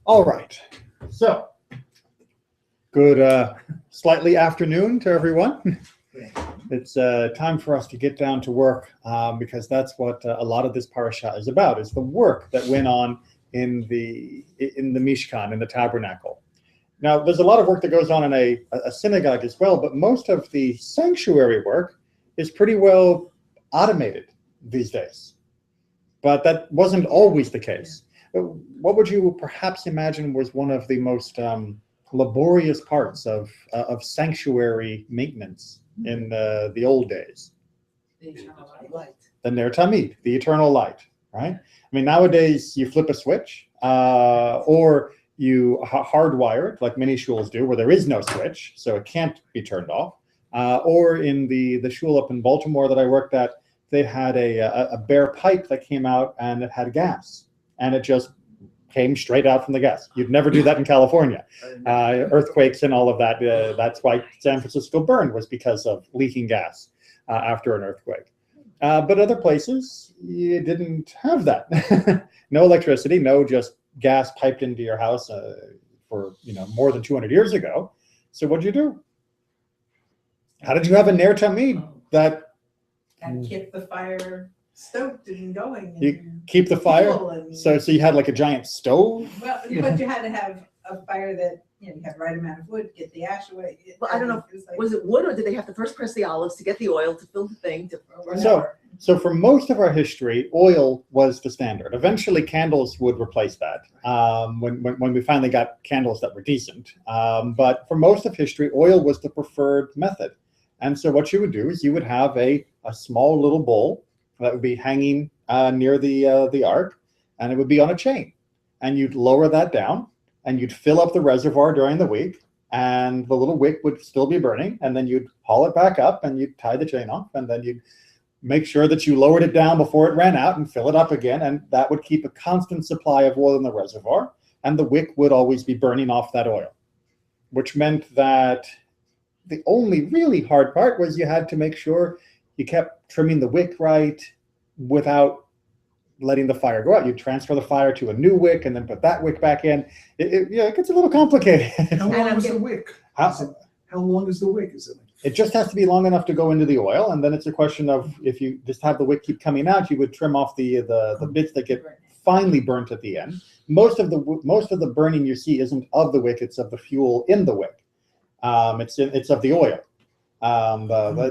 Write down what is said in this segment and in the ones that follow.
All right. So, good slightly afternoon to everyone. It's time for us to get down to work because that's what a lot of this parasha is about, is the work that went on in the Mishkan, in the tabernacle. Now, there's a lot of work that goes on in a synagogue as well, but most of the sanctuary work is pretty well automated these days. But that wasn't always the case. What would you perhaps imagine was one of the most laborious parts of sanctuary maintenance in the old days? The eternal light. The Ner Tamid, the eternal light, right? I mean, nowadays you flip a switch or you hardwire it, like many shuls do, where there is no switch, so it can't be turned off. Or in the shul up in Baltimore that I worked at, they had a bare pipe that came out and it had gas, and it just came straight out from the gas. You'd never do that in California. Earthquakes and all of that. That's why San Francisco burned, was because of leaking gas after an earthquake. But other places, you didn't have that. No electricity, no just gas piped into your house for more than 200 years ago. So what did you do? How did you have a Ner Tamid that... And keep the fire stoked and going. You keep the fire? So you had like a giant stove? Well, but you had to have a fire that, you had the right amount of wood, get the ash away. Well, I don't know, was it wood, or did they have to first press the olives to get the oil to fill the thing? So for most of our history, oil was the standard. Eventually, candles would replace that when we finally got candles that were decent. But for most of history, oil was the preferred method. And so what you would do is you would have a small little bowl that would be hanging near the ark, and it would be on a chain. And you'd lower that down, and you'd fill up the reservoir during the week, and the little wick would still be burning, and then you'd haul it back up, and you'd tie the chain off, and then you'd make sure that you lowered it down before it ran out and fill it up again, and that would keep a constant supply of oil in the reservoir, and the wick would always be burning off that oil, which meant that the only really hard part was you had to make sure you kept trimming the wick right without letting the fire go out. You transfer the fire to a new wick and then put that wick back in. It gets a little complicated. How long is the wick? How long is the wick? It just has to be long enough to go into the oil, and then it's a question of, if you just have the wick keep coming out, you would trim off the bits that get finely burnt at the end. Most of the burning you see isn't of the wick; it's of the fuel in the wick. It's of the oil.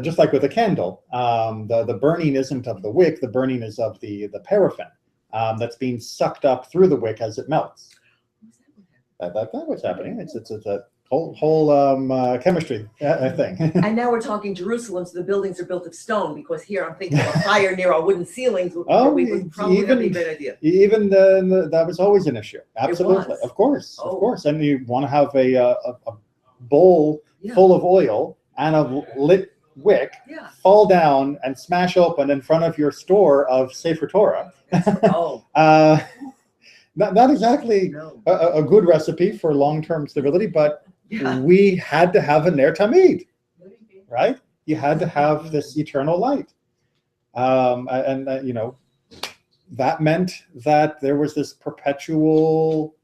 Just like with a candle, the burning isn't of the wick. The burning is of the paraffin that's being sucked up through the wick as it melts. That's what's happening. It's a whole chemistry thing. And now we're talking Jerusalem, so the buildings are built of stone, because here I'm thinking of a fire near our wooden ceilings would probably not be a good idea. Even that was always an issue. Absolutely, of course. And you want to have a bowl full of oil and a lit wick fall down and smash open in front of your store of Sefer Torah. Not exactly a good recipe for long-term stability, but we had to have a Ner Tamid, right? You had to have this eternal light. That meant that there was this perpetual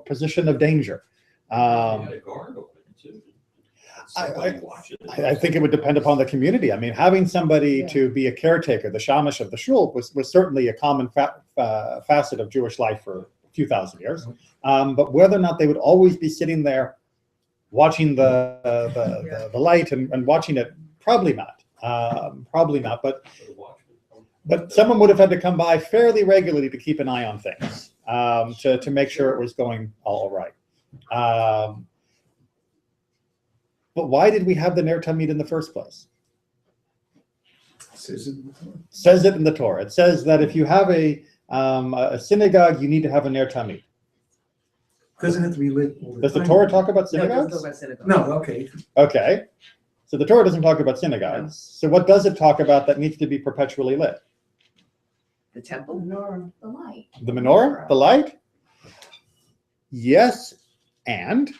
position of danger. I think it would depend upon the community. I mean, having somebody to be a caretaker, the shamash of the shul, was certainly a common facet of Jewish life for a few thousand years. But whether or not they would always be sitting there watching the light and watching it, probably not. But someone would have had to come by fairly regularly to keep an eye on things, to make sure it was going all right. But why did we have the Ner Tamid in the first place? Says it in the Torah. It says that if you have a synagogue, you need to have a Ner Tamid. Doesn't have to be lit. Does the Torah talk about synagogues? No, it doesn't talk about synagogues. No, okay. Okay. So the Torah doesn't talk about synagogues. So what does it talk about that needs to be perpetually lit? The temple? The light. The menorah? The light? Yes, and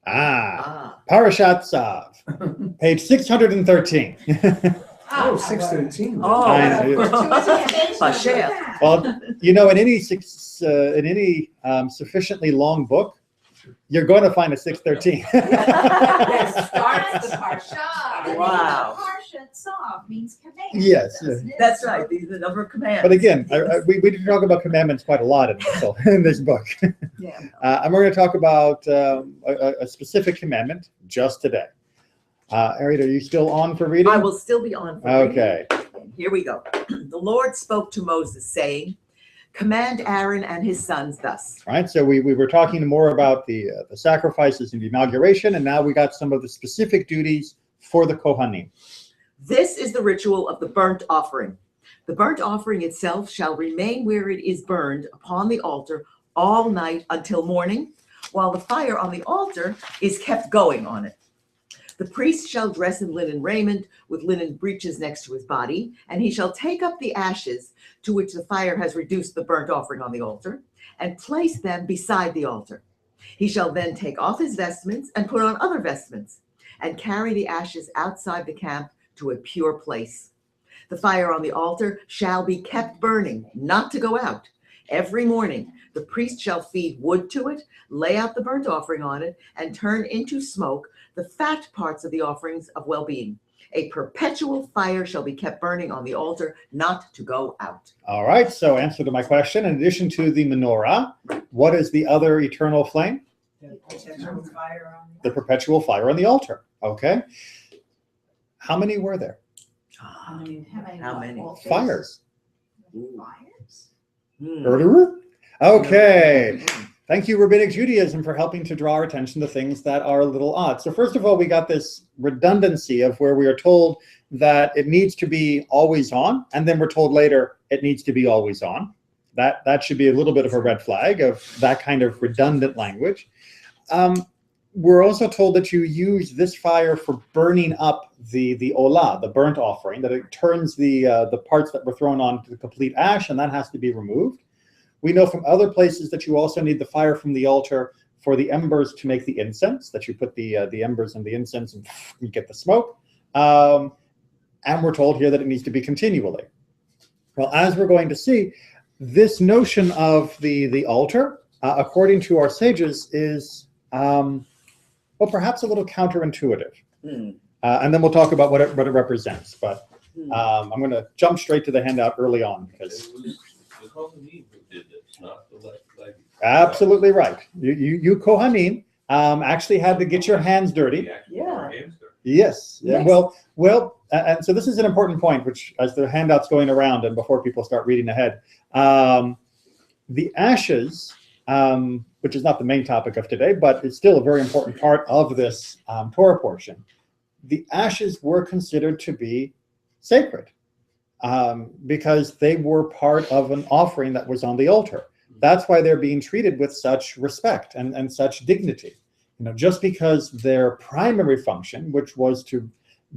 Parashat Tzav, page 613. Oh, 613. Oh. I know. Mashiach. Well, in any sufficiently long book, you're going to find a 613. That starts the parsha. Wow. Parsha Tzav means command. Yes. doesn't it? That's right, these are the number of commands. But again, we did talk about commandments quite a lot in this book. Yeah. And we're going to talk about a specific commandment just today. Ariel, are you still on for reading? I will still be on. For Okay. reading. Here we go. The Lord spoke to Moses, saying, command Aaron and his sons thus. All right, so we were talking more about the sacrifices and the inauguration, and now we got some of the specific duties for the Kohanim. This is the ritual of the burnt offering. The burnt offering itself shall remain where it is burned upon the altar all night until morning, while the fire on the altar is kept going on it. The priest shall dress in linen raiment with linen breeches next to his body, and he shall take up the ashes to which the fire has reduced the burnt offering on the altar, and place them beside the altar. He shall then take off his vestments and put on other vestments, and carry the ashes outside the camp to a pure place. The fire on the altar shall be kept burning, not to go out. Every morning the priest shall feed wood to it, lay out the burnt offering on it, and turn into smoke the fat parts of the offerings of well-being. A perpetual fire shall be kept burning on the altar, not to go out. All right, so answer to my question. In addition to the menorah, what is the other eternal flame? The perpetual fire on The perpetual fire on the altar. Okay. How many were there? How How many? Fires. Fires? Okay. Thank you, Rabbinic Judaism, for helping to draw our attention to things that are a little odd. So first of all, we got this redundancy of where we are told that it needs to be always on, and then we're told later it needs to be always on. That should be a little bit of a red flag of that kind of redundant language. We're also told that you use this fire for burning up the olah, the burnt offering, that it turns the parts that were thrown on to the complete ash, and that has to be removed. We know from other places that you also need the fire from the altar for the embers to make the incense, that you put the embers in the incense and you get the smoke. And we're told here that it needs to be continually. Well, as we're going to see, this notion of the altar, according to our sages, is perhaps a little counterintuitive. And then we'll talk about what it represents. But I'm going to jump straight to the handout early on because the Kohanim who did this, not the Levites. absolutely right. You Kohanim actually had to get your hands dirty. Yeah. Yes. Yes. Well, and so this is an important point, which as the handout's going around and before people start reading ahead, the ashes, which is not the main topic of today, but it's still a very important part of this Torah portion. The ashes were considered to be sacred because they were part of an offering that was on the altar. That's why they're being treated with such respect and such dignity. Just because their primary function, which was to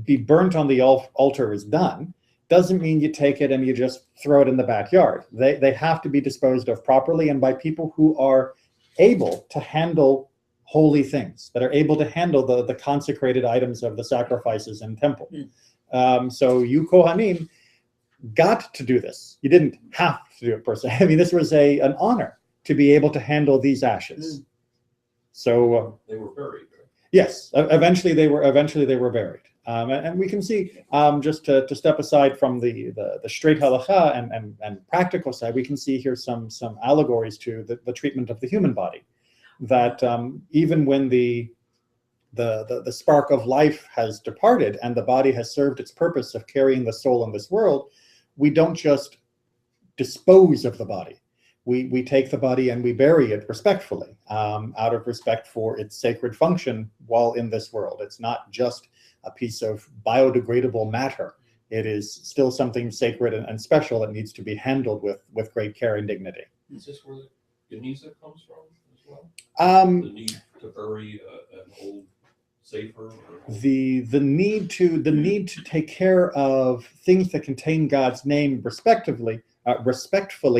be burnt on the altar, is done, doesn't mean you take it and you just throw it in the backyard. They have to be disposed of properly and by people who are able to handle holy things, that are able to handle the consecrated items of the sacrifices in temple. So you Kohanim got to do this. You didn't have to do it per se. I mean, this was an honor to be able to handle these ashes. So they were buried. Right? Yes, eventually they were buried. And we can see, just to step aside from the straight halacha and practical side, we can see here some allegories to the treatment of the human body. That even when the spark of life has departed and the body has served its purpose of carrying the soul in this world, we don't just dispose of the body. We take the body and we bury it respectfully, out of respect for its sacred function while in this world. It's not just a piece of biodegradable matter. It is still something sacred and special that needs to be handled with great care and dignity. Is this where the Geniza comes from as well? The need to bury an old safer? The need to take care of things that contain God's name respectfully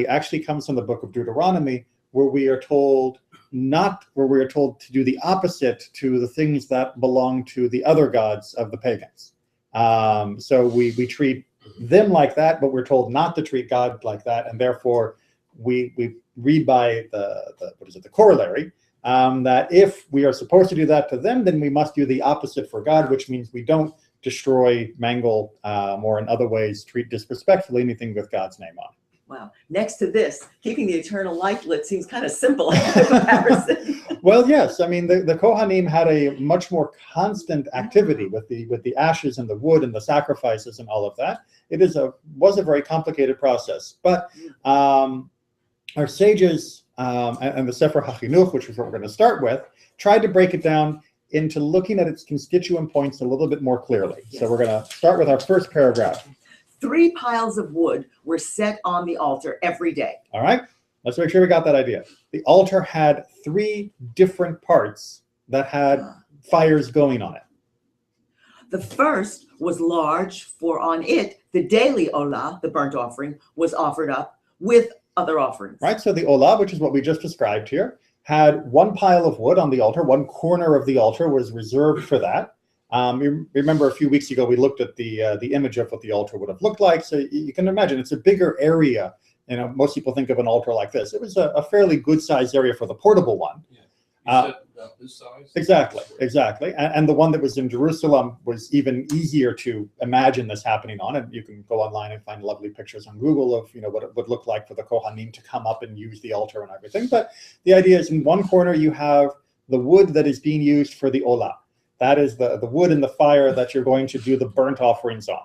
actually comes from the book of Deuteronomy, where we are told to do the opposite to the things that belong to the other gods of the pagans. So we treat them like that, but we're told not to treat God like that, and therefore we read by the corollary that if we are supposed to do that to them, then we must do the opposite for God, which means we don't destroy, mangle, or in other ways treat disrespectfully anything with God's name on. Wow. Next to this, keeping the eternal light lit seems kind of simple in comparison. Well, yes. I mean, the Kohanim had a much more constant activity with the ashes and the wood and the sacrifices and all of that. It was a very complicated process. But our sages and the Sefer HaChinuch, which is what we're going to start with, tried to break it down into looking at its constituent points a little bit more clearly. Yes. So we're going to start with our first paragraph. 3 piles of wood were set on the altar every day. All right, let's make sure we got that idea. The altar had 3 different parts that had fires going on it. The first was large, for on it the daily olah, the burnt offering, was offered up with other offerings. Right, so the olah, which is what we just described here, had 1 pile of wood on the altar. 1 corner of the altar was reserved for that. You remember a few weeks ago we looked at the image of what the altar would have looked like. So you can imagine it's a bigger area. You know, most people think of an altar like this. It was a fairly good sized area for the portable one. Yeah. You said about this size? Exactly. And the one that was in Jerusalem was even easier to imagine this happening on. And you can go online and find lovely pictures on Google of, you know, what it would look like for the Kohanim to come up and use the altar and everything. But the idea is in one corner you have the wood that is being used for the olah. That is the wood and the fire that you're going to do the burnt offerings on.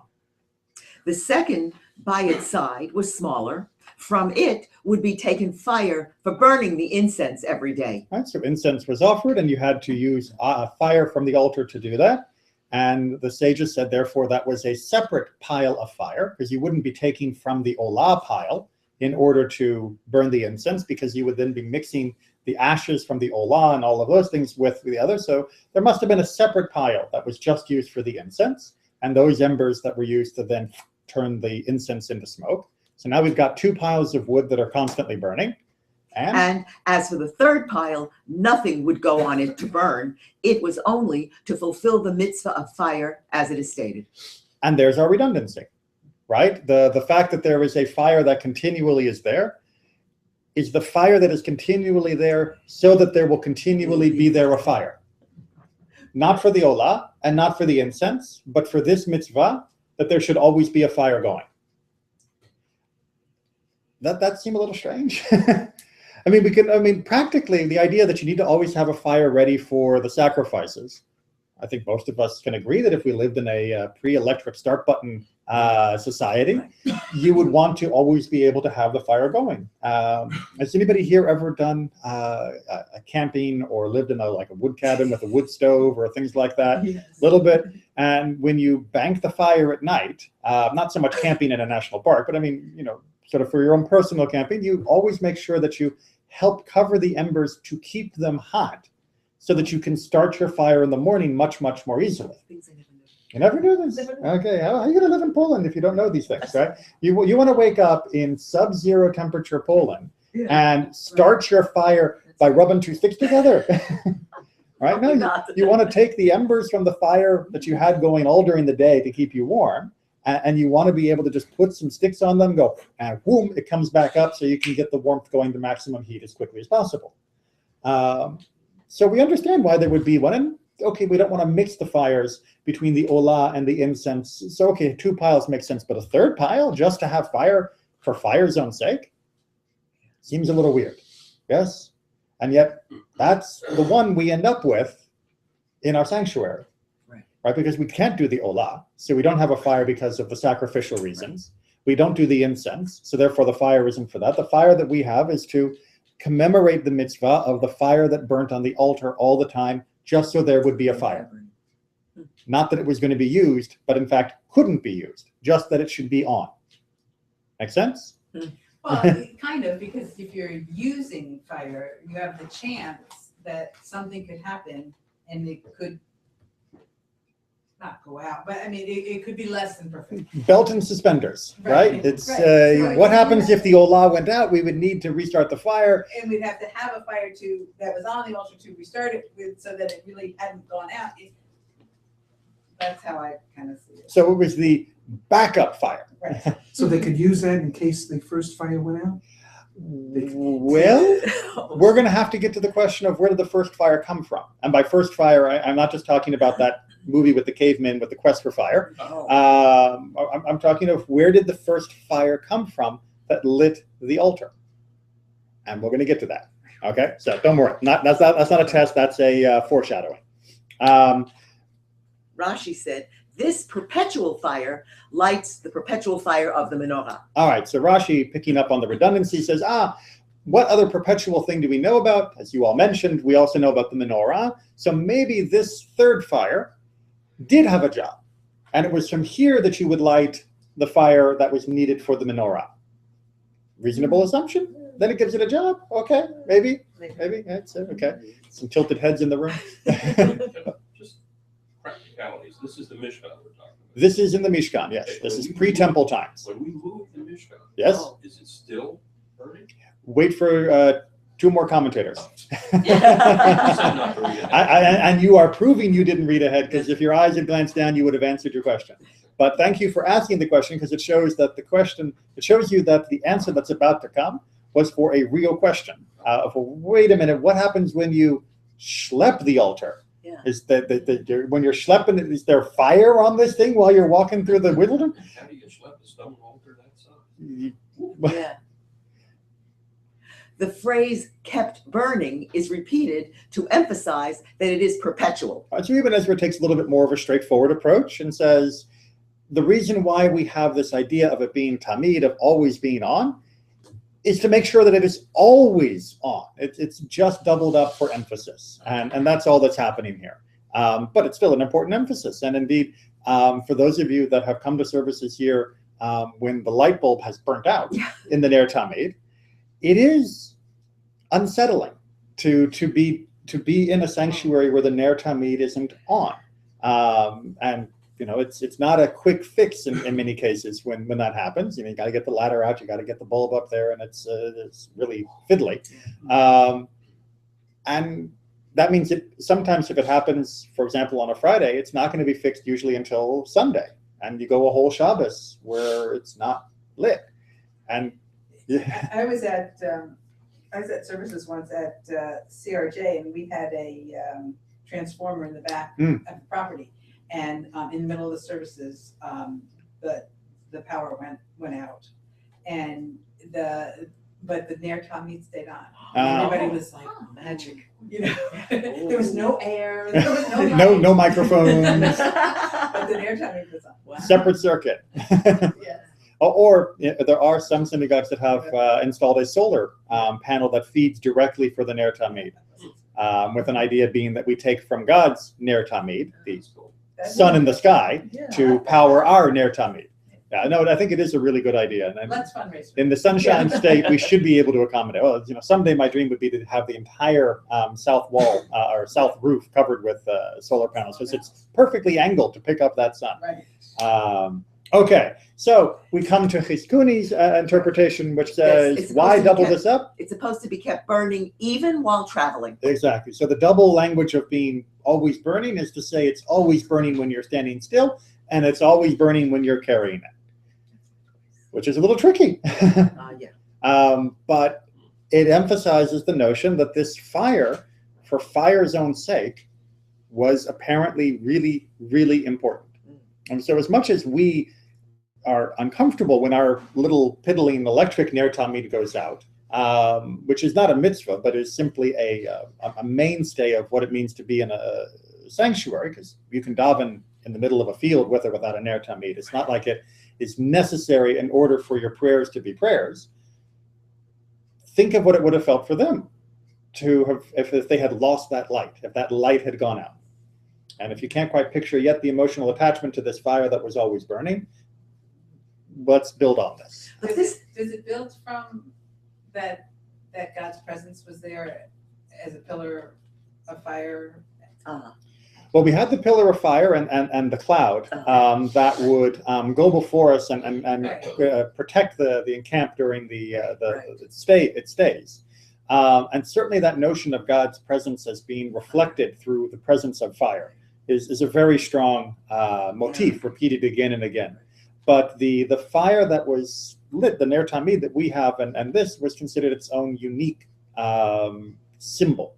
The second, by its side, was smaller. From it would be taken fire for burning the incense every day. Right, so incense was offered, and you had to use fire from the altar to do that. And the sages said, therefore, that was a separate pile of fire, because you wouldn't be taking from the olah pile in order to burn the incense, because you would then be mixing the ashes from the olah and all of those things with the other. So there must have been a separate pile that was just used for the incense, and those embers that were used to then turn the incense into smoke. So now we've got 2 piles of wood that are constantly burning. And as for the third pile, nothing would go on it to burn. It was only to fulfill the mitzvah of fire as it is stated. And there's our redundancy, right? The fact that there is a fire that continually is there is the fire that is continually there so that there will continually be there a fire. Not for the olah and not for the incense, but for this mitzvah, that there should always be a fire going. That seemed a little strange. I mean, practically, the idea that you need to always have a fire ready for the sacrifices. I think most of us can agree that if we lived in a pre-electric start button society, you would want to always be able to have the fire going. Has anybody here ever done a camping or lived in a wood cabin with a wood stove or things like that? Yes. A little bit. And when you bank the fire at night, not so much camping in a national park, but I mean, you know, sort of for your own personal camping, you always make sure that you help cover the embers to keep them hot, so that you can start your fire in the morning much, much more easily. You never knew this? Okay, how are you going to live in Poland if you don't know these things, right? You want to wake up in sub-zero temperature Poland and start your fire by rubbing 2 sticks together. Right? No, you want to take the embers from the fire that you had going all during the day to keep you warm, and you want to be able to just put some sticks on them, go, and boom, it comes back up so you can get the warmth going to maximum heat as quickly as possible. So we understand why there would be one. And okay, we don't want to mix the fires between the olah and the incense. So okay, 2 piles makes sense, but a 3rd pile just to have fire for fire's own sake seems a little weird. Yes? And yet that's the one we end up with in our sanctuary. Right? Because we can't do the olah, so we don't have a fire because of the sacrificial reasons. We don't do the incense, so therefore the fire isn't for that. The fire that we have is to commemorate the mitzvah of the fire that burnt on the altar all the time, just so there would be a fire. Not that it was going to be used, but in fact couldn't be used, just that it should be on. Make sense? Well, kind of, because if you're using fire, you have the chance that something could happen and it could not go out, but I mean, it could be less than perfect. Belt and suspenders, right? It's right. What happens if the olah went out? We would need to restart the fire. And we'd have to have a fire that was on the altar to restart it with, so that it really hadn't gone out. That's how I kind of see it. So it was the backup fire. Right. So they could use that in case the first fire went out? Well, we're going to have to get to the question of where did the first fire come from? And by first fire, I'm not just talking about that movie with the cavemen with the quest for fire. I'm talking of where did the first fire come from that lit the altar? And we're going to get to that. Okay, so don't worry. That's not a test. That's a foreshadowing. Rashi said, this perpetual fire lights the perpetual fire of the menorah. All right, so Rashi, picking up on the redundancy, says, what other perpetual thing do we know about? As you all mentioned, we also know about the menorah. So maybe this third fire did have a job. And it was from here that you would light the fire that was needed for the menorah. Reasonable assumption? Then it gives it a job? Okay, maybe. That's it. Okay. Some tilted heads in the room. Just practicalities. This is the Mishkan we're talking about. This is in the Mishkan, yes. This is pre-temple times. When we move the Mishkan, Yes. Is it still burning? Wait for 2 more commentators. You said not to read it. And you are proving you didn't read ahead, because if your eyes had glanced down, you would have answered your question. But thank you for asking the question, because it shows that it shows you that the answer that's about to come was for a real question. Wait a minute, what happens when you schlep the altar? Yeah. Is when you're schlepping it, is there fire on this thing while you're walking through the wilderness? How do you schlep a stone altar that size? Yeah. The phrase kept burning is repeated to emphasize that it is perpetual. So Ibn Ezra takes a little bit more of a straightforward approach and says, the reason why we have this idea of it being tamid, of always being on, is to make sure that it is always on. It's just doubled up for emphasis. And that's all that's happening here. But it's still an important emphasis. And indeed, for those of you that have come to services here when the light bulb has burnt out in the Ner Tamid, it is unsettling to be in a sanctuary where the Ner Tamid isn't on. And it's not a quick fix in many cases when that happens. You got to get the ladder out, you got to get the bulb up there, and it's really fiddly. And that means sometimes if it happens, for example, on a Friday, it's not going to be fixed usually until Sunday, and you go a whole Shabbos where it's not lit. And I was at services once at CRJ, and we had a transformer in the back of the property. And in the middle of the services, the power went out, but the Ner Tamid stayed on. Everybody was like, magic, There was no air, there was no light. no microphones, but the Ner Tamid was on. Wow. separate circuit. Yes. Or there are some synagogues that have installed a solar panel that feeds directly for the Ner Tamid, with an idea being that we take from God's Ner Tamid, the sun in the sky, to power our Ner Tamid. No, I think it is a really good idea. And let's fundraise. In the Sunshine State, we should be able to accommodate. Well, someday my dream would be to have the entire south wall or south roof covered with solar panels, because it's perfectly angled to pick up that sun. Right. Okay, so we come to Chizkuni's interpretation, which says, why double this up? It's supposed to be kept burning even while traveling. Exactly. So the double language of being always burning is to say it's always burning when you're standing still, and it's always burning when you're carrying it, which is a little tricky. But it emphasizes the notion that this fire, for fire's own sake, was apparently really, really important. And so as much as we are uncomfortable when our little piddling electric Ner Tamid goes out, which is not a mitzvah, but is simply a mainstay of what it means to be in a sanctuary, because you can daven in the middle of a field with or without a Ner Tamid. It's not like it is necessary in order for your prayers to be prayers. Think of what it would have felt for them to have, if they had lost that light, if that light had gone out. And if you can't quite picture yet the emotional attachment to this fire that was always burning, let's build on this. Does it build from that God's presence was there as a pillar of fire? Well, we had the pillar of fire and the cloud that would go before us and protect the encamped during the stays. And certainly that notion of God's presence as being reflected through the presence of fire is a very strong motif, repeated again and again. But the fire that was lit, the Ner Tamid that we have, and this was considered its own unique symbol.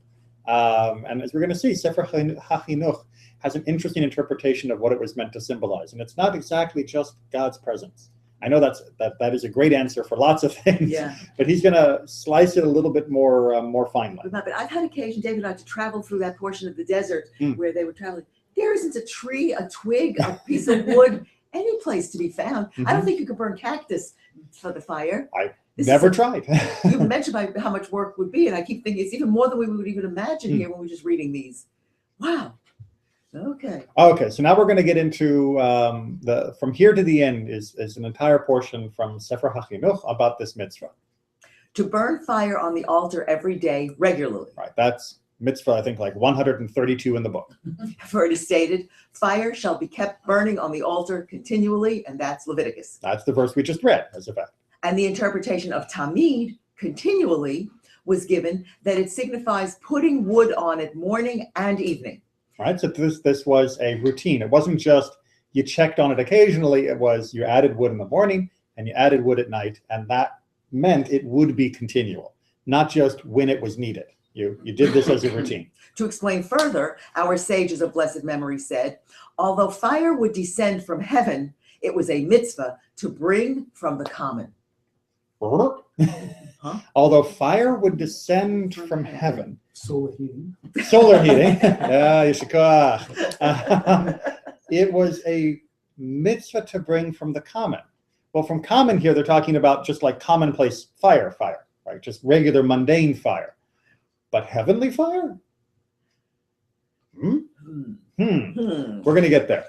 And as we're going to see, Sefer HaChinuch has an interesting interpretation of what it was meant to symbolize. And it's not exactly just God's presence. I know that is a great answer for lots of things, Yeah. but he's going to slice it a little bit more finely. But I've had occasion, David and I, to travel through that portion of the desert where they were traveling. There isn't a tree, a twig, a piece of wood, any place to be found. I don't think you could burn cactus for the fire. Never tried. You mentioned how much work would be, and I keep thinking it's even more than we would even imagine here when we're just reading these. Wow. Okay. Okay, so now we're going to get into from here to the end is an entire portion from Sefer HaChinuch about this mitzvah. To burn fire on the altar every day regularly. Right, that's mitzvah, I think, like 132 in the book. For it is stated, fire shall be kept burning on the altar continually, and that's Leviticus. That's the verse we just read, as a fact. And the interpretation of tamid, continually, was given that it signifies putting wood on it morning and evening. Right, so this was a routine. It wasn't just you checked on it occasionally. It was you added wood in the morning and you added wood at night, and that meant it would be continual, not just when it was needed. You did this as a routine. To explain further, our sages of blessed memory said, although fire would descend from heaven, it was a mitzvah to bring from the common. Although fire would descend from heaven. Solar heating. Solar heating. Yeah, it was a mitzvah to bring from the common. Well, from common here, they're talking about just like commonplace fire, right? Just regular mundane fire. But heavenly fire? We're going to get there.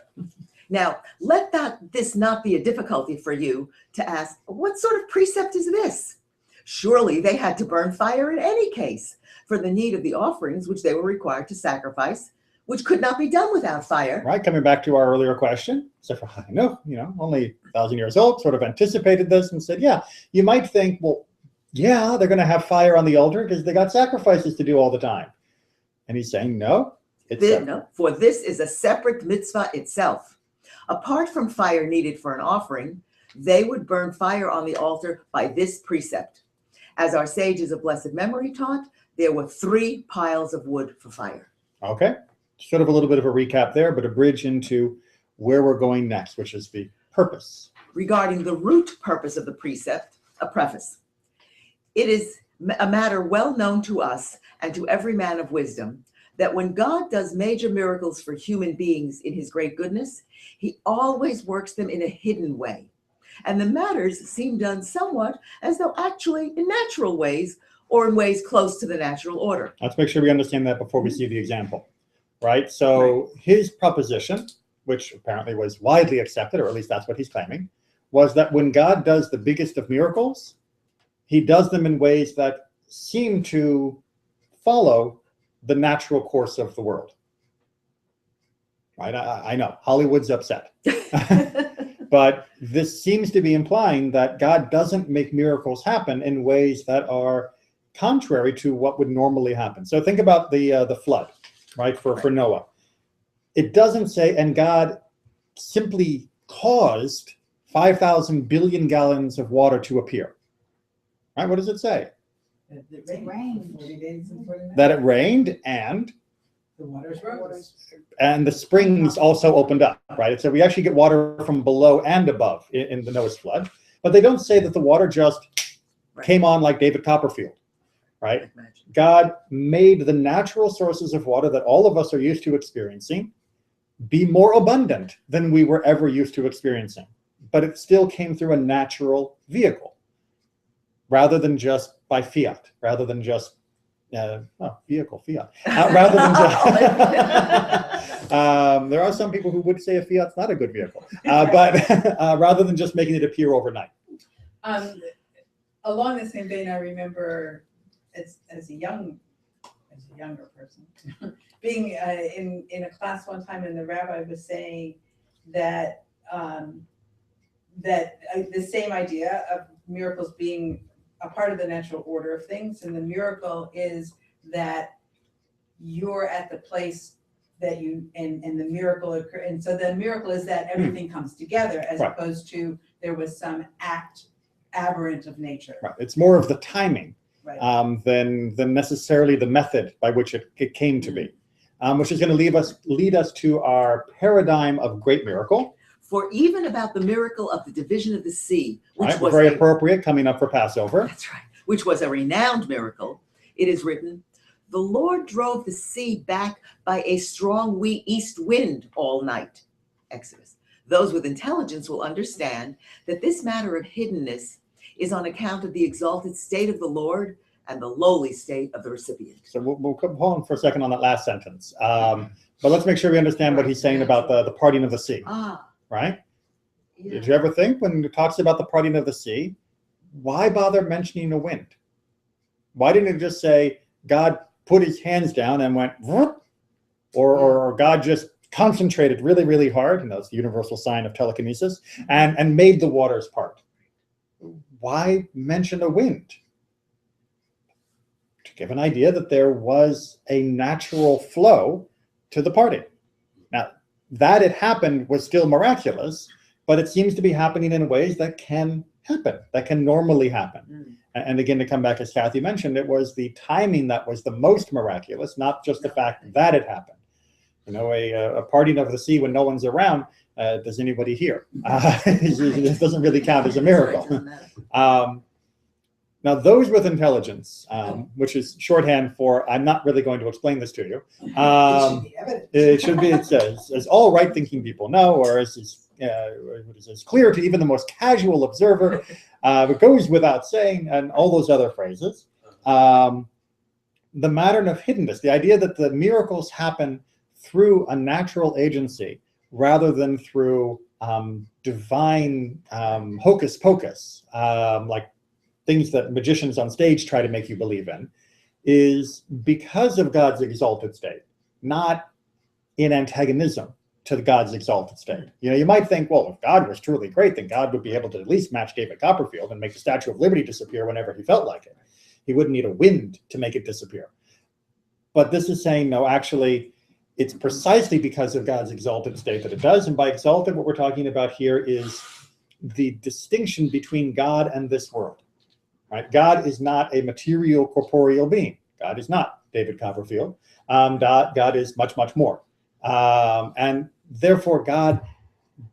Now, let this not be a difficulty for you to ask, what sort of precept is this? Surely they had to burn fire in any case for the need of the offerings which they were required to sacrifice, which could not be done without fire. Right, coming back to our earlier question, Sefer HaChinuch, only 1,000 years old, sort of anticipated this and said, yeah, you might think, well, yeah, they're going to have fire on the altar because they got sacrifices to do all the time. And he's saying, no, No, for this is a separate mitzvah itself. Apart from fire needed for an offering, they would burn fire on the altar by this precept. As our sages of blessed memory taught, there were 3 piles of wood for fire. Okay, sort of a little bit of a recap there, but a bridge into where we're going next, which is the purpose. Regarding the root purpose of the precept, a preface. It is a matter well known to us and to every man of wisdom that when God does major miracles for human beings in his great goodness, he always works them in a hidden way. And the matters seem done somewhat as though actually in natural ways or in ways close to the natural order. Let's make sure we understand that before we see the example, right? So his proposition, which apparently was widely accepted, or at least that's what he's claiming, was that when God does the biggest of miracles, he does them in ways that seem to follow the natural course of the world. Right? I know, Hollywood's upset. But this seems to be implying that God doesn't make miracles happen in ways that are contrary to what would normally happen. So think about the flood, right, for Noah. It doesn't say, and God simply caused 5,000 billion gallons of water to appear. Right? What does it say? It rained 40 days and 40 nights. That it rained and The waters rose. the springs also opened up, right? So we actually get water from below and above in the Noah's flood. But they don't say that the water just came on like David Copperfield, right? God made the natural sources of water that all of us are used to experiencing be more abundant than we were ever used to experiencing. But it still came through a natural vehicle rather than just by fiat, rather than just vehicle, fiat. Rather than just, there are some people who would say a fiat's not a good vehicle, but rather than just making it appear overnight. Along the same vein, I remember as a younger person, being in a class one time, and the rabbi was saying that the same idea of miracles being a part of the natural order of things, and the miracle is that you're at the place that you, and the miracle occur, and so the miracle is that everything comes together as Right. opposed to there was some act aberrant of nature. Right. It's more of the timing Right. than necessarily the method by which it came to be, which is going to lead us to our paradigm of great miracle. For even about the miracle of the division of the sea, which Right? was Very a- appropriate coming up for Passover. That's right. Which was a renowned miracle. It is written, the Lord drove the sea back by a strong east wind all night. Exodus. Those with intelligence will understand that this matter of hiddenness is on account of the exalted state of the Lord and the lowly state of the recipient. So we'll come on for a second on that last sentence. But let's make sure we understand what he's saying about the parting of the sea, right? Yeah. Did you ever think when it talks about the parting of the sea, why bother mentioning a wind? Why didn't it just say God put his hands down and went, whoop, or God just concentrated really, really hard, and that's the universal sign of telekinesis, and made the waters part? Why mention a wind? To give an idea that there was a natural flow to the parting. Now, that it happened was still miraculous, but it seems to be happening in ways that can happen, that can normally happen. And again, to come back, as Kathy mentioned, it was the timing that was the most miraculous, not just the fact that it happened. You know, a parting of the sea when no one's around, does anybody hear? It doesn't really count as a miracle. Now, those with intelligence, which is shorthand for I'm not really going to explain this to you. It should be, as all right-thinking people know, or as clear to even the most casual observer. It goes without saying, and all those other phrases. The matter of hiddenness, the idea that the miracles happen through a natural agency rather than through divine hocus pocus, like things that magicians on stage try to make you believe in, is because of God's exalted state, not in antagonism to God's exalted state. You know, you might think, well, if God was truly great, then God would be able to at least match David Copperfield and make the Statue of Liberty disappear whenever he felt like it. He wouldn't need a wind to make it disappear. But this is saying, no, actually, it's precisely because of God's exalted state that it does. And by exalted, what we're talking about here is the distinction between God and this world. Right? God is not a material, corporeal being. God is not David Copperfield. God is much, much more. And therefore, God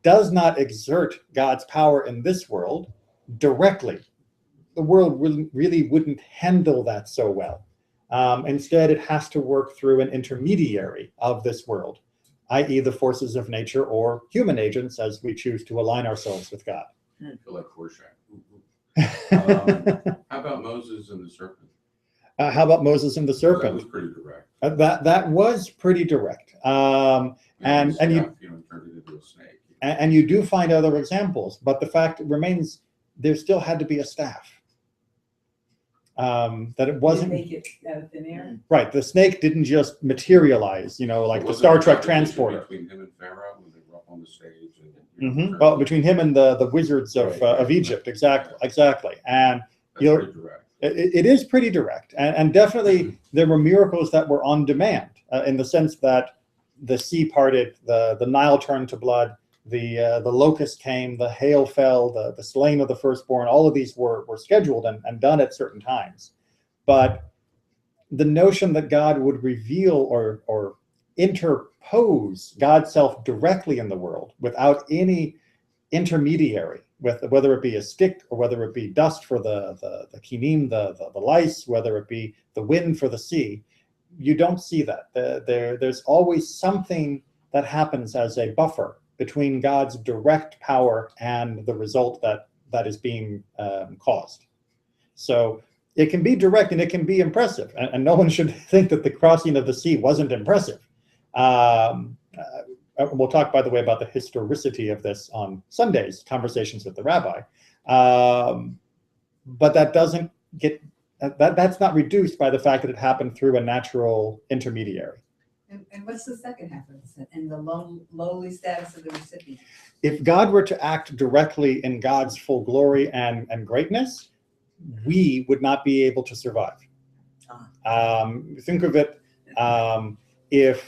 does not exert God's power in this world directly. The world really wouldn't handle that so well. Instead, it has to work through an intermediary of this world, i.e. the forces of nature or human agents as we choose to align ourselves with God. I feel like Rorschach. How about Moses and the serpent? How about Moses and the serpent? That was pretty direct. That was pretty direct. And you turned it into a snake. And you do find other examples, but the fact remains there still had to be a staff. That it wasn't Make it out of thin air. right. The snake didn't just materialize, you know, like the Star Trek transporter. Between him and Pharaoh when they were up on the stage. Well, between him and the wizards of Egypt, exactly. And it is pretty direct, and definitely there were miracles that were on demand in the sense that the sea parted, the Nile turned to blood, the locust came, the hail fell, the slaying of the firstborn. All of these were scheduled and done at certain times. But the notion that God would reveal or interpose God's self directly in the world without any intermediary, whether it be a stick or whether it be dust for the kinim, the lice, whether it be the wind for the sea, you don't see that. There's always something that happens as a buffer between God's direct power and the result that is being caused. So it can be direct and it can be impressive, and no one should think that the crossing of the sea wasn't impressive. We'll talk, by the way, about the historicity of this on Sunday's Conversations with the Rabbi. But that doesn't get, that's not reduced by the fact that it happened through a natural intermediary. And what's the second half of this? And the lowly status of the recipient? If God were to act directly in God's full glory and greatness, we would not be able to survive. Think of it, if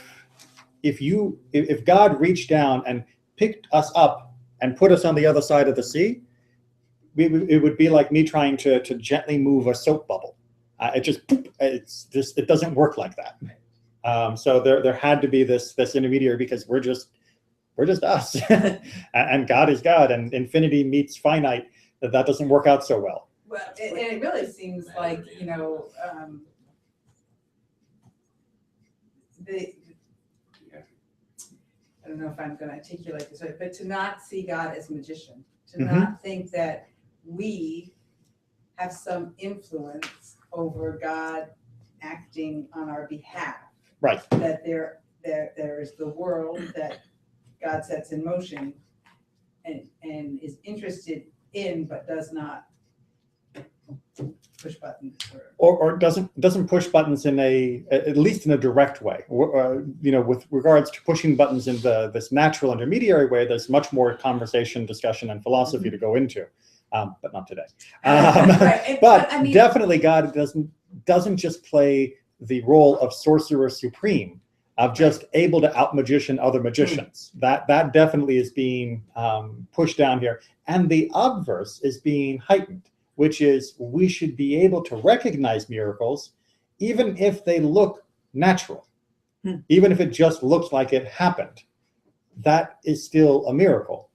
if God reached down and picked us up and put us on the other side of the sea, it would be like me trying to gently move a soap bubble. It doesn't work like that. So there had to be this intermediary, because we're just us, and God is God, and infinity meets finite. That doesn't work out so well. Well, and it really seems like, I don't know if I'm going to articulate this right, but to not see God as a magician, to not think that we have some influence over God acting on our behalf. Right. That there is the world that God sets in motion and is interested in, but does not push buttons or doesn't push buttons at least in a direct way. With regards to pushing buttons in this natural intermediary way, there's much more conversation, discussion, and philosophy to go into, but not today. Right. But I mean, definitely God doesn't just play the role of sorcerer supreme, of just able to out-magician other magicians. That definitely is being pushed down here. And the obverse is being heightened, which is we should be able to recognize miracles even if they look natural, even if it just looks like it happened. That is still a miracle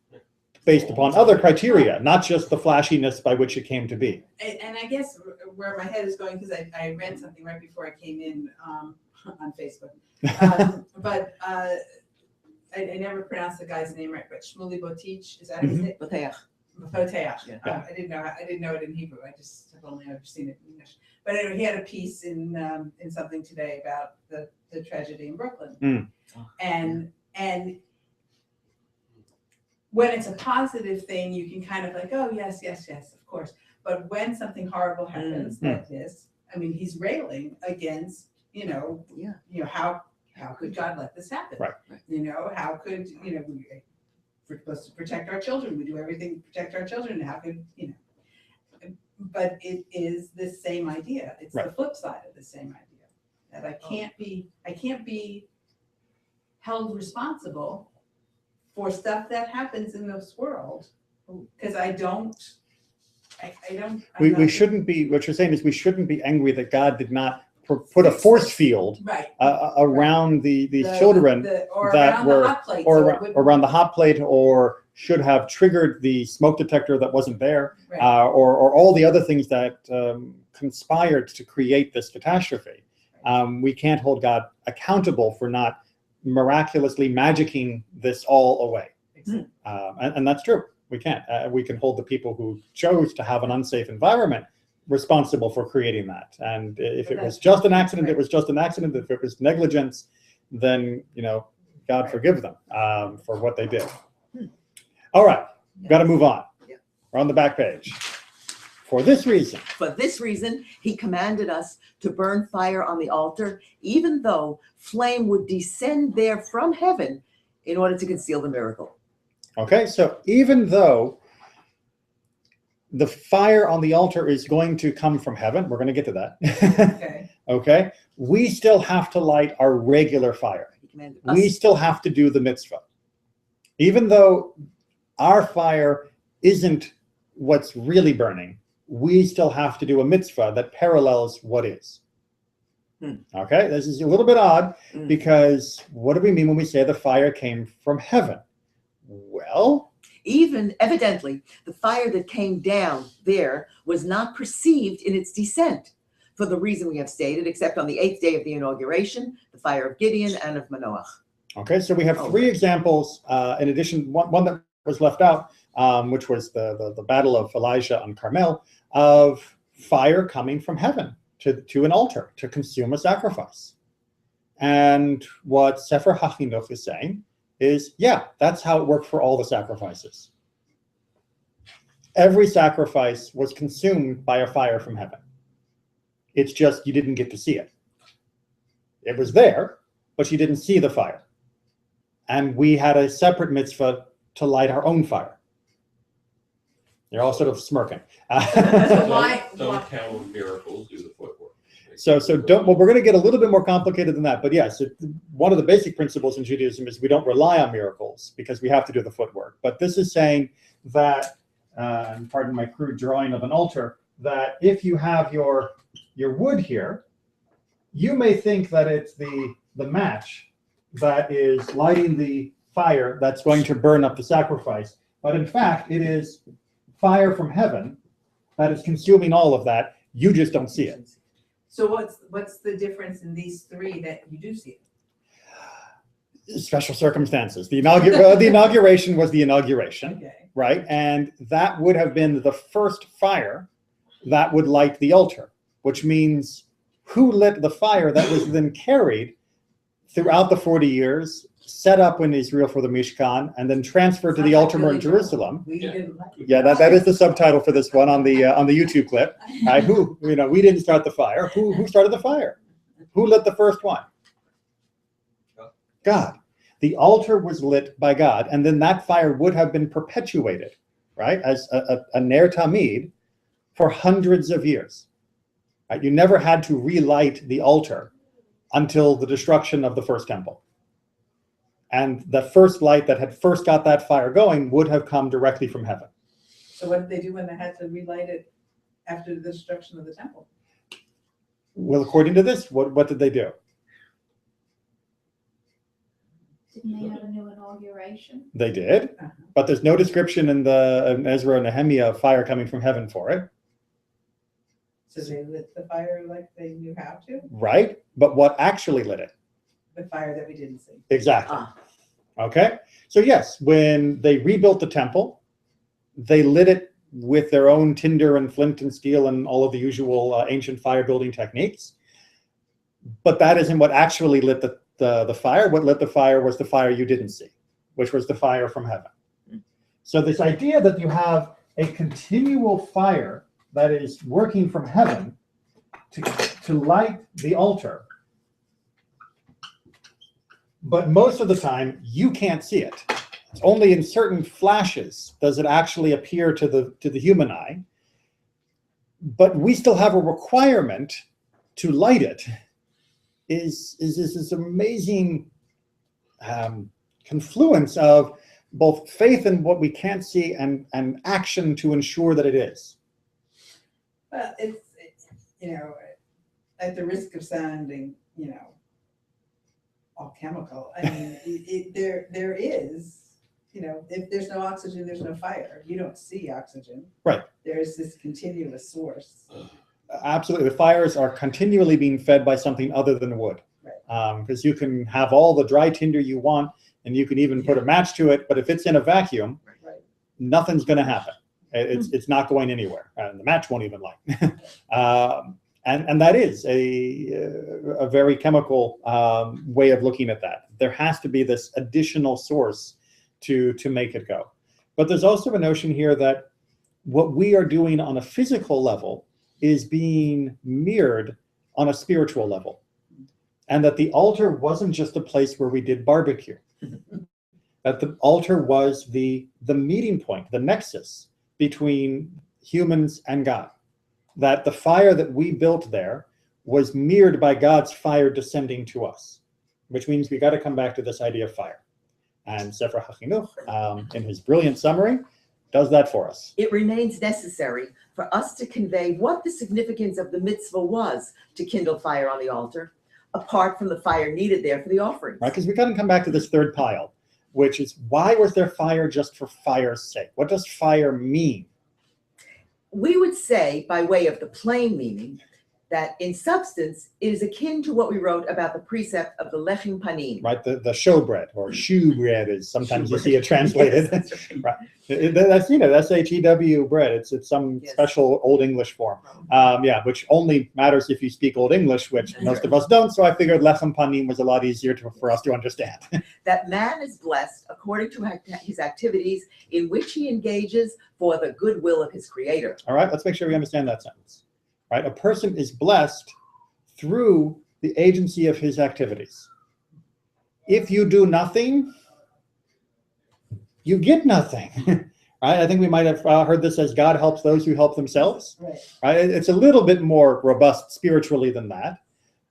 based upon other criteria, not just the flashiness by which it came to be. And I guess where my head is going, because I read something right before I came in on Facebook, but I never pronounced the guy's name right, but Shmuley Botich, is that his name? Boteach. Boteach. Yeah. I didn't know it in Hebrew. I just have only ever seen it in English. But anyway, he had a piece in something today about the tragedy in Brooklyn, and when it's a positive thing, you can kind of like, oh yes, of course. But when something horrible happens like this, I mean, he's railing against, how could God let this happen? Right. How could, we're supposed to protect our children. We do everything to protect our children. How could, but it is the same idea. It's the flip side of the same idea, that I can't be held responsible for stuff that happens in this world, because we shouldn't be, what you're saying is we shouldn't be angry that God did not put a force field around these children that were, around the hot plate, or should have triggered the smoke detector that wasn't there, or all the other things that conspired to create this catastrophe. We can't hold God accountable for not miraculously magicking this all away. And that's true. We can't. We can hold the people who chose to have an unsafe environment responsible for creating that. And if it was just an accident, it was just an accident. If it was negligence, then, God forgive them for what they did. All right, got to move on. We're on the back page. For this reason, he commanded us to burn fire on the altar, even though flame would descend there from heaven in order to conceal the miracle. Okay, so even though the fire on the altar is going to come from heaven, we're going to get to that. Okay, we still have to light our regular fire. We still have to do the mitzvah. Even though our fire isn't what's really burning, we still have to do a mitzvah that parallels what is. Okay, this is a little bit odd, because what do we mean when we say the fire came from heaven? Well, even evidently, the fire that came down there was not perceived in its descent, for the reason we have stated, except on the 8th day of the inauguration, the fire of Gideon and of Manoach. Okay, so we have three examples, in addition, one that was left out, which was the battle of Elijah on Carmel, of fire coming from heaven to an altar to consume a sacrifice. And what Sefer HaChinuch is saying is, that's how it worked for all the sacrifices. Every sacrifice was consumed by a fire from heaven. It's just you didn't get to see it. It was there, but you didn't see the fire. And we had a separate mitzvah to light our own fire. You're all sort of smirking. Don't count miracles, do the footwork. So don't. Well, we're going to get a little bit more complicated than that. But yes, one of the basic principles in Judaism is we don't rely on miracles because we have to do the footwork. But this is saying that, pardon my crude drawing of an altar, that if you have your wood here, you may think that it's the match that is lighting the fire that's going to burn up the sacrifice. But in fact, it is fire from heaven that is consuming all of that. You just don't see it. So what's the difference in these three that you do see? Special circumstances. The inauguration was the inauguration, Okay. right? And that would have been the first fire that would light the altar, which means who lit the fire that was then carried throughout the 40 years, set up in Israel for the Mishkan, and then transferred to the altar in Jerusalem. We Yeah. didn't like it. Yeah, that is the subtitle for this one on the YouTube clip. Right? Who, we didn't start the fire. Who started the fire? Who lit the first one? God. The altar was lit by God, and then that fire would have been perpetuated, right, as a ner tamid for hundreds of years. Right? You never had to relight the altar until the destruction of the first temple. And the first light that had first got that fire going would have come directly from heaven. So what did they do when they had to relight it after the destruction of the temple? Well, according to this, what did they do? Didn't they have a new inauguration? They did, Uh-huh. but there's no description in Ezra and Nehemiah of fire coming from heaven for it, So they lit the fire like they knew how to? right? But what actually lit it? The fire that we didn't see. Exactly. Ah. Okay. So yes, when they rebuilt the temple, they lit it with their own tinder and flint and steel and all of the usual ancient fire building techniques. But that isn't what actually lit the fire. What lit the fire was the fire you didn't see, which was the fire from heaven. So this idea that you have a continual fire that is working from heaven to light the altar, but most of the time you can't see it. It's only in certain flashes does it actually appear to the human eye. But we still have a requirement to light it. Is this amazing confluence of both faith in what we can't see and action to ensure that it is. Well, it's at the risk of sounding, all chemical. I mean, there is, if there's no oxygen, there's no fire. You don't see oxygen. Right. There's this continuous source. Absolutely. The fires are continually being fed by something other than wood. Right. Because you can have all the dry tinder you want, and you can even put a match to it, but if it's in a vacuum, Right. nothing's going to happen. It's not going anywhere, and the match won't even light. And that is a very chemical way of looking at that. There has to be this additional source to make it go. But there's also a notion here that what we are doing on a physical level is being mirrored on a spiritual level. And that the altar wasn't just a place where we did barbecue. That the altar was the meeting point, the nexus between humans and God. That the fire that we built there was mirrored by God's fire descending to us, which means we got to come back to this idea of fire. And Sefer HaChinuch, in his brilliant summary, does that for us. It remains necessary for us to convey what the significance of the mitzvah was to kindle fire on the altar, apart from the fire needed there for the offerings. Right, because we got to come back to this third pile, which is, why was there fire just for fire's sake? What does fire mean? We would say, by way of the plain meaning, that in substance, it is akin to what we wrote about the precept of the lechem panim. Right, the showbread or shoe bread is sometimes you see it Yes, translated. that's right. Right. That's SHEW bread. It's some Yes. special Old English form. Which only matters if you speak Old English, which That's most right. of us don't. So I figured lechem panim was a lot easier for us to understand. That man is blessed according to his activities in which he engages for the goodwill of his creator. All right, let's make sure we understand that sentence. Right, a person is blessed through the agency of his activities. If you do nothing, you get nothing. right? I think we might have heard this as God helps those who help themselves, Right. right? It's a little bit more robust spiritually than that.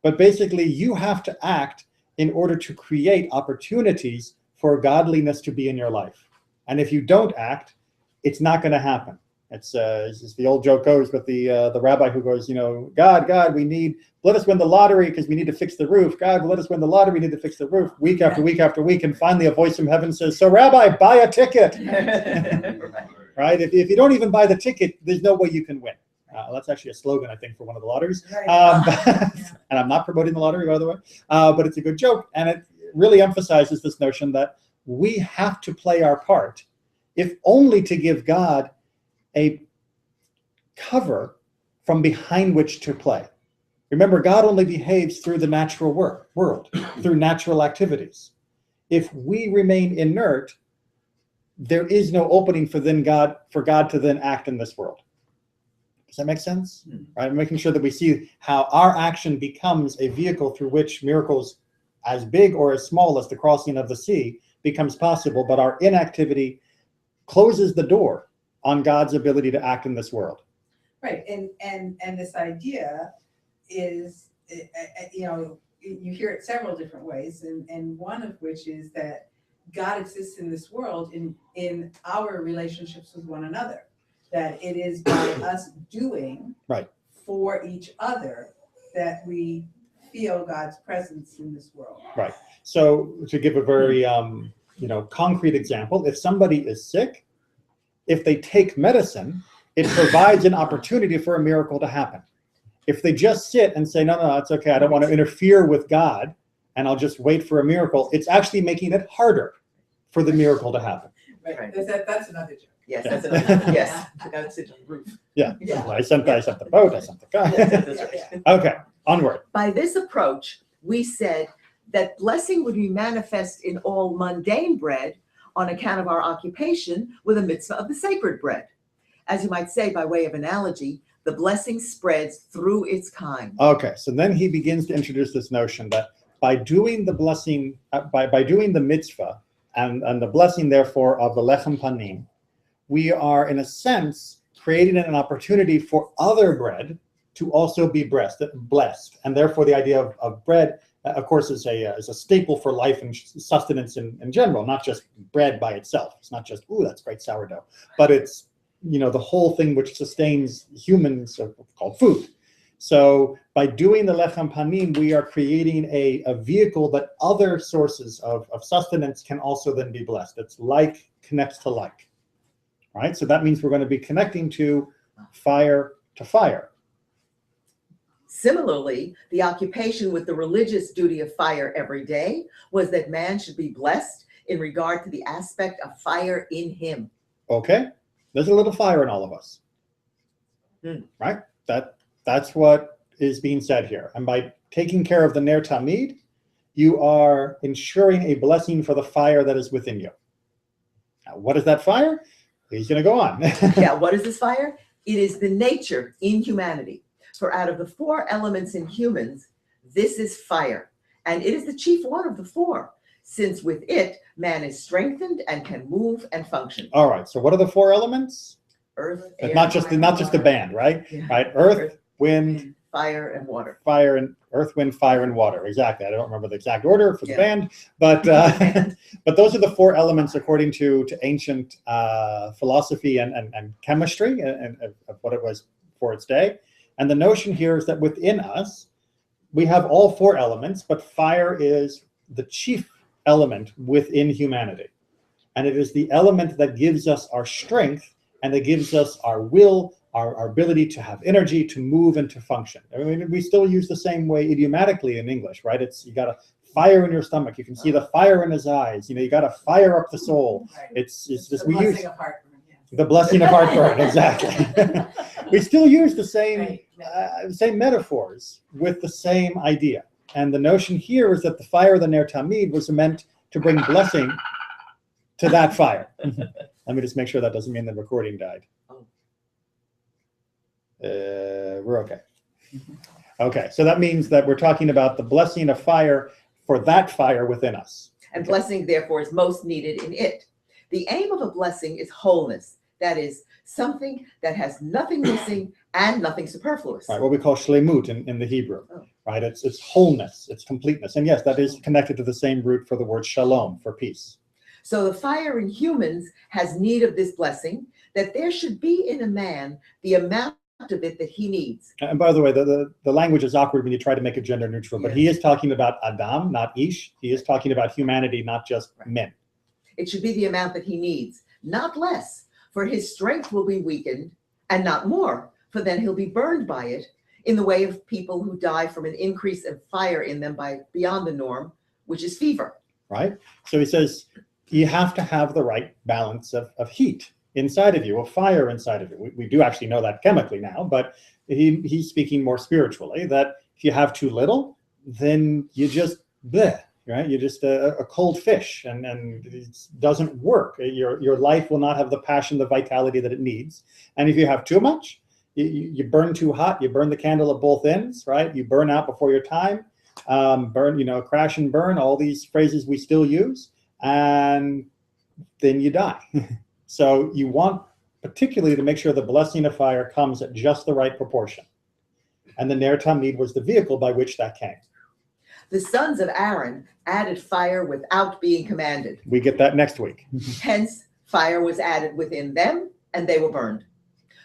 But basically, you have to act in order to create opportunities for godliness to be in your life. And if you don't act, it's not going to happen. It's as the old joke goes with the rabbi who goes, God, let us win the lottery because we need to fix the roof. God, let us win the lottery, we need to fix the roof, week after week after week. And finally a voice from heaven says, so Rabbi, buy a ticket. Right? If you don't even buy the ticket, there's no way you can win. That's actually a slogan, I think, for one of the lotteries. Right. And I'm not promoting the lottery, by the way, but it's a good joke. And it really emphasizes this notion that we have to play our part, if only to give God a cover from behind which to play. Remember, God only behaves through the natural world, through natural activities. If we remain inert, there is no opening for God to then act in this world. Does that make sense? Right? Making sure that we see how our action becomes a vehicle through which miracles as big or as small as the crossing of the sea becomes possible, but our inactivity closes the door on God's ability to act in this world. Right, and this idea is, you hear it several different ways, and one of which is that God exists in this world in our relationships with one another. That it is by us doing for each other that we feel God's presence in this world. Right. So to give a very concrete example, if somebody is sick, if they take medicine, it provides an opportunity for a miracle to happen. If they just sit and say, no, it's okay, I don't want to interfere with God, and I'll just wait for a miracle, it's actually making it harder for the miracle to happen. Right. That's another joke. Yes, Yeah. that's another, yes. That's it on the roof. Yeah. Yeah. I sent the boat, I sent the car. That's right. Okay, onward. By this approach, we said that blessing would be manifest in all mundane bread on account of our occupation with a mitzvah of the sacred bread. As you might say, by way of analogy, the blessing spreads through its kind. Okay, so then he begins to introduce this notion that by doing the blessing, by doing the mitzvah and the blessing, therefore, of the lechem panim, we are, in a sense, creating an opportunity for other bread to also be blessed. And therefore, the idea of bread, of course, is a staple for life and sustenance in general, not just bread by itself. It's not just, ooh, that's great sourdough, but it's, the whole thing which sustains humans, called food. So by doing the lechem panim, we are creating a vehicle that other sources of sustenance can also then be blessed. It's like connects to like, right? So that means we're going to be connecting to fire to fire. Similarly, the occupation with the religious duty of fire every day was that man should be blessed in regard to the aspect of fire in him. Okay, there's a little fire in all of us, right? That's what is being said here. And by taking care of the ner tamid, you are ensuring a blessing for the fire that is within you. Now, what is that fire? He's going to go on. Yeah, what is this fire? It is the nature in humanity. For out of the four elements in humans, this is fire. And it is the chief one of the four, since with it, man is strengthened and can move and function. All right, so what are the four elements? Earth, air, Not just the band, right? Yeah. Right, earth, wind, fire, and water. fire, and earth, wind, fire, and water. Exactly. I don't remember the exact order for the band, but but those are the four elements according to ancient philosophy and chemistry and of what it was for its day. And the notion here is that within us, we have all four elements, but fire is the chief element within humanity. And it is the element that gives us our strength and that gives us our will, our ability to have energy, to move and to function. I mean, we still use the same way idiomatically in English, right? It's, you got a fire in your stomach. You can see the fire in his eyes. You got to fire up the soul. Right. It's just, the we use blessing of heartburn, yeah. the blessing of heartburn, exactly. We still use the same, same metaphors with the same idea. And the notion here is that the fire of the ner tamid was meant to bring blessing to that fire. Let me just make sure that doesn't mean the recording died. We're okay. Okay, so that means that we're talking about the blessing of fire for that fire within us. And blessing, therefore, is most needed in it. The aim of a blessing is wholeness, That is, something that has nothing missing and nothing superfluous. Right, what we call shlemut in the Hebrew. Oh. Right, it's wholeness, it's completeness. And yes, that is connected to the same root for the word shalom, for peace. So the fire in humans has need of this blessing, that there should be in a man the amount of it that he needs. And by the way, the language is awkward when you try to make it gender neutral, but Yes. he is talking about Adam, not Ish. He is talking about humanity, not just men. It should be the amount that he needs, not less, for his strength will be weakened, and not more, for then he'll be burned by it, in the way of people who die from an increase of fire in them by beyond the norm, which is fever. Right? So he says, you have to have the right balance of heat inside of you, of fire inside of you. We do actually know that chemically now, but he's speaking more spiritually, that if you have too little, then you just bleh, right? You're just a cold fish, and it doesn't work. Your life will not have the passion, the vitality that it needs. And if you have too much, you burn too hot, you burn the candle at both ends, right? You burn out before your time, crash and burn, all these phrases we still use, and then you die. So you want particularly to make sure the blessing of fire comes at just the right proportion. And the Ner Tamid was the vehicle by which that came. The sons of Aaron added fire without being commanded. We get that next week. Hence, fire was added within them, and they were burned.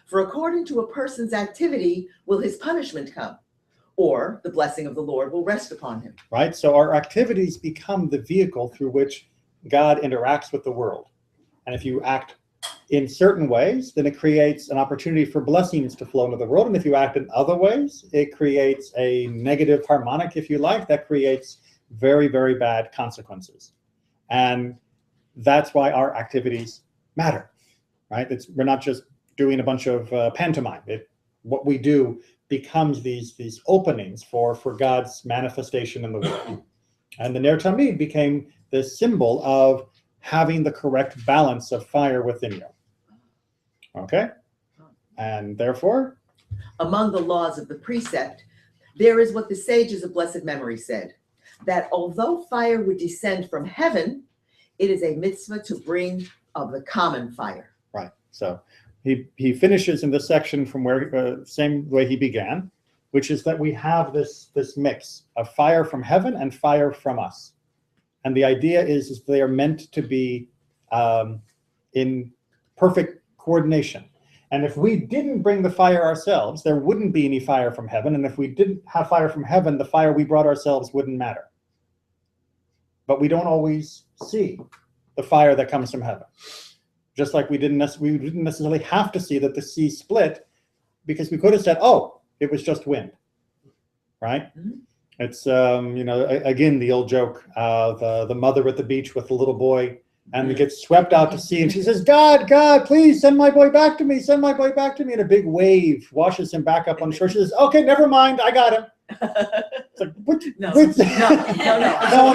For according to a person's activity will his punishment come, or the blessing of the Lord will rest upon him. Right? So our activities become the vehicle through which God interacts with the world. And if you act in certain ways, then it creates an opportunity for blessings to flow into the world. And if you act in other ways, it creates a negative harmonic, if you like, that creates very, very bad consequences. And that's why our activities matter, right? We're not just doing a bunch of pantomime. What we do becomes these openings for God's manifestation in the world. And the Ner Tamid became this symbol of having the correct balance of fire within you. Okay? And therefore? Among the laws of the precept, there is what the sages of blessed memory said, that although fire would descend from heaven, it is a mitzvah to bring of the common fire. Right. So he finishes in this section from where same way he began, which is that we have this mix of fire from heaven and fire from us. And the idea is they are meant to be in perfect coordination. And if we didn't bring the fire ourselves, there wouldn't be any fire from heaven. And if we didn't have fire from heaven, the fire we brought ourselves wouldn't matter. But we don't always see the fire that comes from heaven. Just like we didn't necessarily have to see that the sea split, because we could have said, oh, it was just wind, right? Mm-hmm. It's, again, the old joke, the mother at the beach with the little boy, and he gets swept out to sea, and she says, God, please send my boy back to me, send my boy back to me. And a big wave washes him back up on shore. She says, okay, never mind, I got him. It's like, no,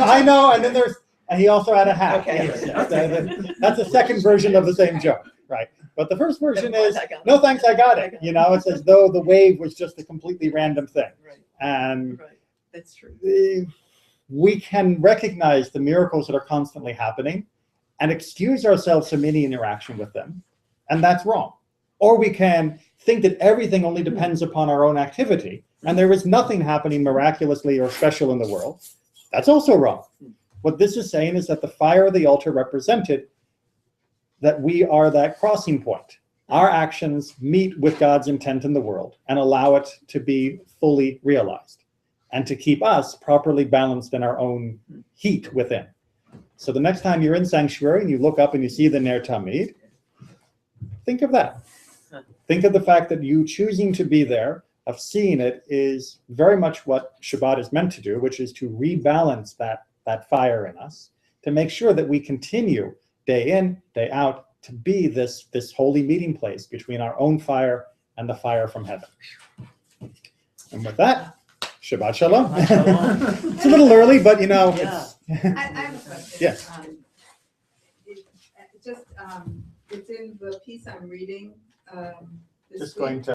I know. And then and he also had a hat. Okay. Yes. That's the second version of the same joke, right? But the first version is, no thanks, I got it. It's as though the wave was just a completely random thing. Right. And right. That's true. We can recognize the miracles that are constantly happening and excuse ourselves from any interaction with them. And that's wrong. Or we can think that everything only depends upon our own activity and there is nothing happening miraculously or special in the world. That's also wrong. What this is saying is that the fire of the altar represented that we are that crossing point. Our actions meet with God's intent in the world and allow it to be fully realized and to keep us properly balanced in our own heat within. So the next time you're in sanctuary and you look up and you see the Ner Tamid, think of that. Think of the fact that you choosing to be there, of seeing it, is very much what Shabbat is meant to do, which is to rebalance that fire in us, to make sure that we continue day in, day out, to be this holy meeting place between our own fire and the fire from heaven. And with that, Shabbat Shalom. It's a little early, but Yeah. it's... I have a question. Yes. It's in the piece I'm reading. This Just week. going to